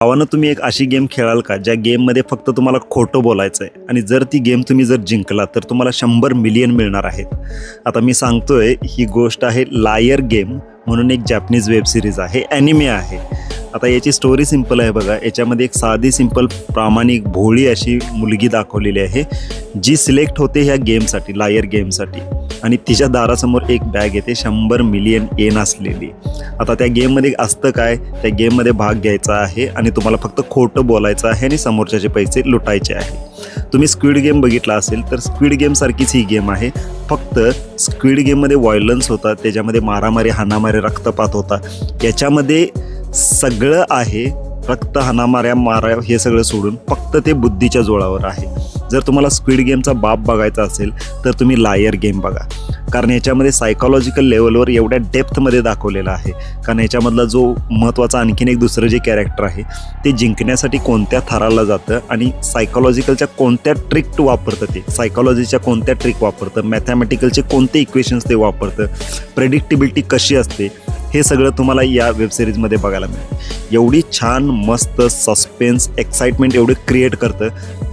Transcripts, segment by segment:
भावानं तुम्ही एक अशी गेम खेळाल का ज्या गेममध्ये फक्त तुम्हाला खोटं बोलायचं आहे आणि जर ती गेम तुम्ही जर जिंकला तर तुम्हाला 100 मिलियन मिळणार आहेत. आता मी सांगतोय ही गोष्ट आहे लायर गेम म्हणून एक जॅपनीज वेब सिरीज आहे, ॲनिमे आहे. आता याची स्टोरी सिंपल आहे बघा. याच्यामध्ये एक साधी सिंपल प्रामाणिक भोळी अशी मुलगी दाखवलेली आहे जी सिलेक्ट होते ह्या गेमसाठी, लायर गेमसाठी, आणि तिच्या दारासमोर एक बॅग येते 100 मिलियन येन असलेली. आता त्या गेममध्ये असतं काय, त्या गेममध्ये भाग घ्यायचा आहे आणि तुम्हाला फक्त खोटं बोलायचं आहे आणि समोरच्याचे पैसे लुटायचे आहे. तुम्ही स्क्विड गेम बघितला असेल तर स्क्विड गेमसारखीच ही गेम आहे, फक्त स्क्विड गेममध्ये व्हायलन्स होता, त्याच्यामध्ये मारामारी हाणामारी रक्तपात होता. याच्यामध्ये सगळं आहे, रक्त हाणामाऱ्या मारा हे सगळं सोडून फक्त ते बुद्धीच्या जोरावर आहे. जर तुम्हाला स्क्विड गेमचा बाप बघायचा असेल तर तुम्ही लायर गेम बघा, कारण याच्यामध्ये सायकॉलॉजिकल लेवलवर एवढ्या डेप्थमध्ये दाखवलेला आहे. कारण याच्यामधला जो महत्त्वाचा आणखीन एक दुसरं जे कॅरेक्टर आहे ते जिंकण्यासाठी कोणत्या थराला जातं आणि सायकॉलॉजिकलच्या कोणत्या ट्रिक वापरतं, ते सायकॉलॉजीच्या कोणत्या ट्रिक वापरतं, मॅथमॅटिकलचे कोणते इक्वेशन्स ते वापरतं, प्रेडिक्टिबिलिटी कशी असते, हे सगळं तुम्हाला या वेबसिरीजमध्ये बघायला मिळेल. एवढी छान मस्त सस्पेन्स एक्साइटमेंट एवढं क्रिएट करतं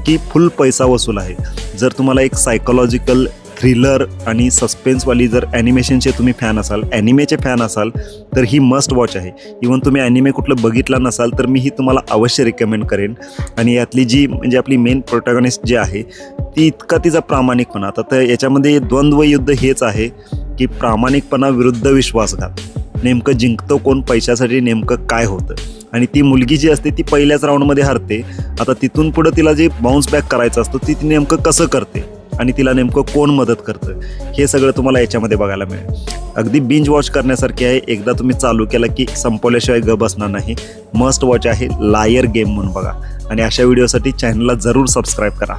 की फुल पैसा वसूल आहे. जर तुम्हाला एक सायकॉलॉजिकल थ्रिलर आणि सस्पेन्सवाली जर ॲनिमेशनचे तुम्ही फॅन असाल, ॲनिमेचे फॅन असाल तर ही मस्ट वॉच आहे. इवन तुम्ही ॲनिमे कुठलं बघितला नसाल तर मी ही तुम्हाला अवश्य रिकमेंड करेन. आणि यातली जी म्हणजे आपली मेन प्रोटॅगनिस्ट जी आहे ती इतका तिचा प्रामाणिकपणा. आता तर याच्यामध्ये द्वंद्व युद्ध हेच आहे की प्रामाणिकपणा विरुद्ध विश्वासघात. नेमकं जिंकतं कोण, पैशासाठी नेमकं काय होतं. आणि ती मुलगी जी असते ती पहिल्याच राऊंडमध्ये हरते. आता तिथून पुढं तिला जे बाउन्स बॅक करायचं असतं ती नेमकं कसं करते आणि तिला नेमकं कोण मदत करतं, हे सगळं तुम्हाला याच्यामध्ये बघायला मिळेल. अगदी बिंज वॉच करण्यासारखे आहे. एकदा तुम्ही चालू केला की संपवल्याशिवाय ग बसणार नाही. मस्ट वॉच आहे, लायर गेम म्हणून बघा. आणि अशा व्हिडिओसाठी चॅनलला जरूर सबस्क्राईब करा.